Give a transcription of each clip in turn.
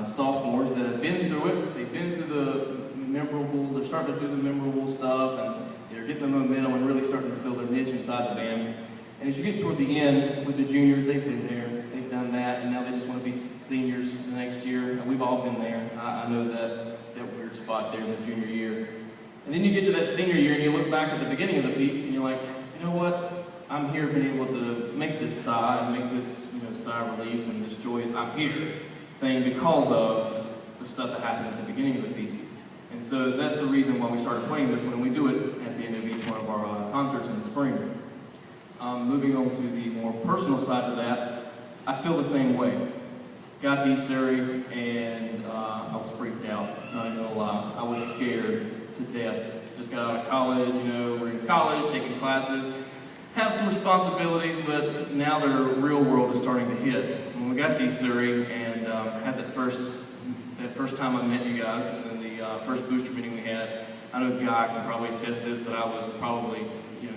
sophomores that have been through it. They've been through the memorable, they're starting to do the memorable stuff, and they're getting the momentum and really starting to feel their niche inside the band. And as you get toward the end with the juniors, they've been there, they've done that, and now they just want to be seniors the next year. And we've all been there. I know that weird spot there in the junior year. And then you get to that senior year and you look back at the beginning of the piece and you're like, you know what? I'm here being able to make this sigh and make this, sigh of relief and this joyous I'm here thing because of the stuff that happened at the beginning of the piece. And so that's the reason why we started playing this when we do it at the end of each one of our concerts in the spring. Moving on to the more personal side of that, I feel the same way. Got to Surry and I was freaked out, not even gonna lie. I was scared to death. Just got out of college, we're in college, taking classes, have some responsibilities, but now the real world is starting to hit. When we got to Surry and had that first time I met you guys, and then the first booster meeting we had, I know Guy can probably attest this, but I was probably,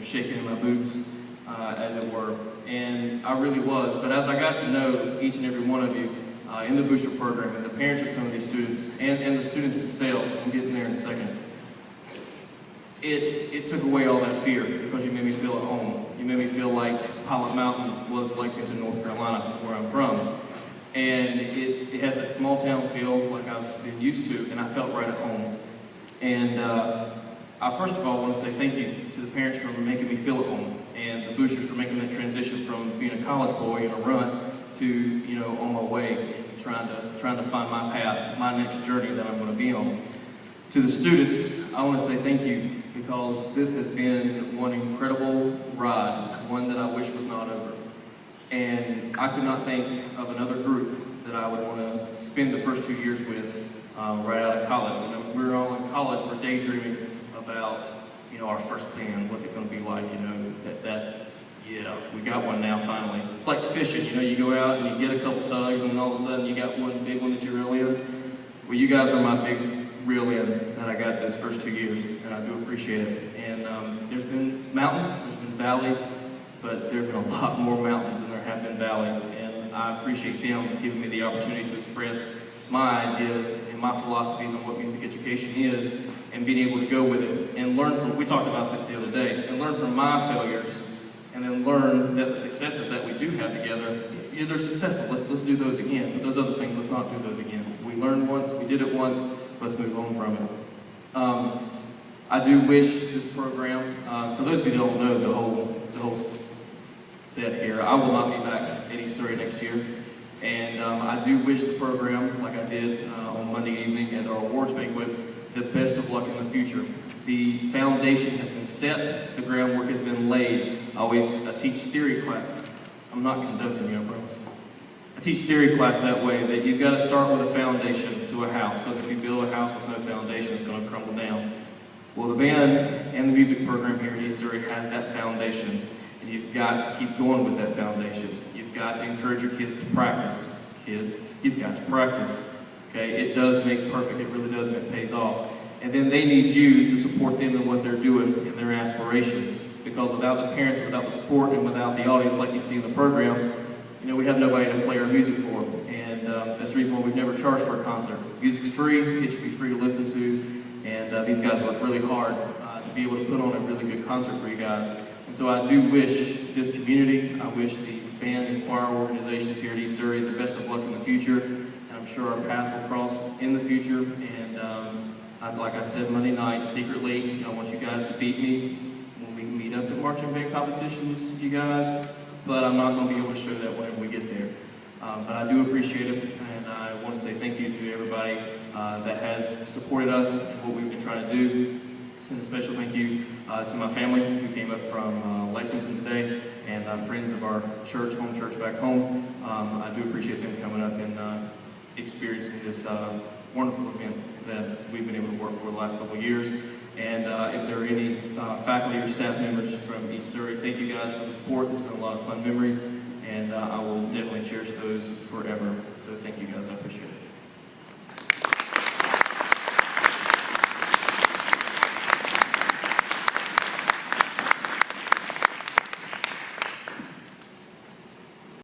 shaking in my boots, as it were. And I really was, but as I got to know each and every one of you in the booster program, and the parents of some of these students, and the students themselves, I'm getting there in a second, it took away all that fear because you made me feel at home. You made me feel like Pilot Mountain was Lexington, North Carolina, where I'm from. And it has that small town feel like I've been used to, and I felt right at home. And I first of all want to say thank you to the parents for making me feel at home, and the boosters for making that transition from being a college boy in a run to, on my way, trying to find my path, my next journey that I'm going to be on. To the students, I want to say thank you because this has been one incredible ride, one that I wish was not over. And I could not think of another group that I would want to spend the first 2 years with right out of college. When we were all in college, we're daydreaming about, our first band, what's it going to be like, yeah, we got one now finally. It's like fishing, you go out and you get a couple tugs and all of a sudden you got one big one that you reel in. Well, you guys are my big reel in that I got those first 2 years, and I do appreciate it. And there's been mountains, there's been valleys, but there have been a lot more mountains than there have been valleys, and I appreciate them giving me the opportunity to express my ideas and my philosophies on what music education is, and being able to go with it and learn from, we talked about this the other day, and learn from my failures, and then learn that the successes that we do have together, they're successful, let's do those again, but those other things, let's not do those again. We learned once, we did it once, let's move on from it. I do wish this program, for those of you who don't know the whole set here, I will not be back at East Surry next year. And I do wish the program, like I did on Monday evening at our awards banquet, the best of luck in the future. The foundation has been set, the groundwork has been laid. I teach theory classes. I'm not conducting you, I promise. I teach theory class that way, that you've got to start with a foundation to a house, because if you build a house with no foundation, it's going to crumble down. Well, the band and the music program here at East Surry has that foundation, and you've got to keep going with that foundation. You've got to encourage your kids to practice. Kids, you've got to practice. Okay, it does make perfect, it really does, and it pays off. And then they need you to support them in what they're doing in their aspirations, because without the parents, without the support, and without the audience like you see in the program, we have nobody to play our music for. And that's the reason why we've never charged for a concert. Music's free, it should be free to listen to, and these guys work really hard to be able to put on a really good concert for you guys. And so I do wish this community, I wish the band and choir organizations here at East Surry the best of luck in the future, and I'm sure our paths will cross in the future. And like I said Monday night, secretly, I want you guys to beat me when we meet up at marching band competitions, you guys, but I'm not going to be able to show that whenever we get there. But I do appreciate it, and I want to say thank you to everybody that has supported us and what we've been trying to do. Send a special thank you to my family who came up from Lexington today, and friends of our church, home church back home. I do appreciate them coming up and experiencing this wonderful event that we've been able to work for the last couple of years. And if there are any faculty or staff members from East Surry, thank you guys for the support. There's been a lot of fun memories, and I will definitely cherish those forever. So thank you guys, I appreciate it.